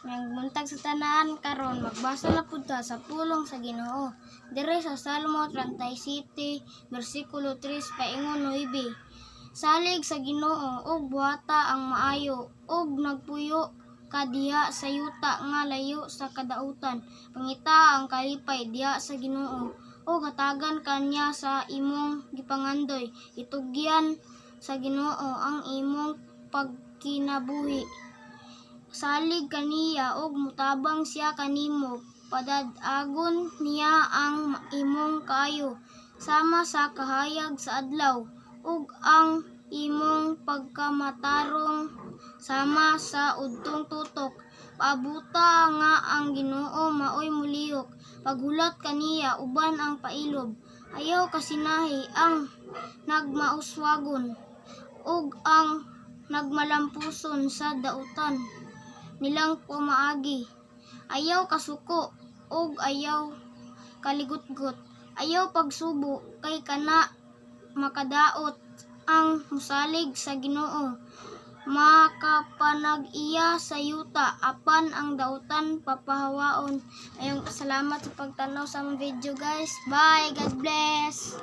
Buntag sa tanan karon magbasa na pud ta sa pulong sa Ginoo. Dire sa Salmo 37 bersikulo 3 paingon 9. Salig sa Ginoo og buhata ang maayo og nagpuyo ka diha sa yuta nga layo sa kadautan. Pangita ang kalipay diha sa Ginoo og hatagan kanya sa imong gipangandoy. Itugyan sa Ginoo ang imong pagkinabuhi. Salig kaniya og mutabang siya kanimo, padad-agon niya ang imong kaayo sama sa kahayag sa adlaw ug ang imong pagkamatarong sama sa udtong tutok. Paabuta nga ang Ginoo maoy mulihok, paghulat kaniya uban ang pailob. Ayaw kasinahi ang nagmauswagon ug ang nagmalampuson sa dautan nilang pumaagi. Ayaw kasuko og ayaw kaligutgot. Ayaw pagsubo kay kana makadaot ang musalig sa Ginoo. Makapanag-iya sa yuta apan ang dautan papahawaon. Ayong salamat sa pagtanaw sa video guys. Bye, God bless.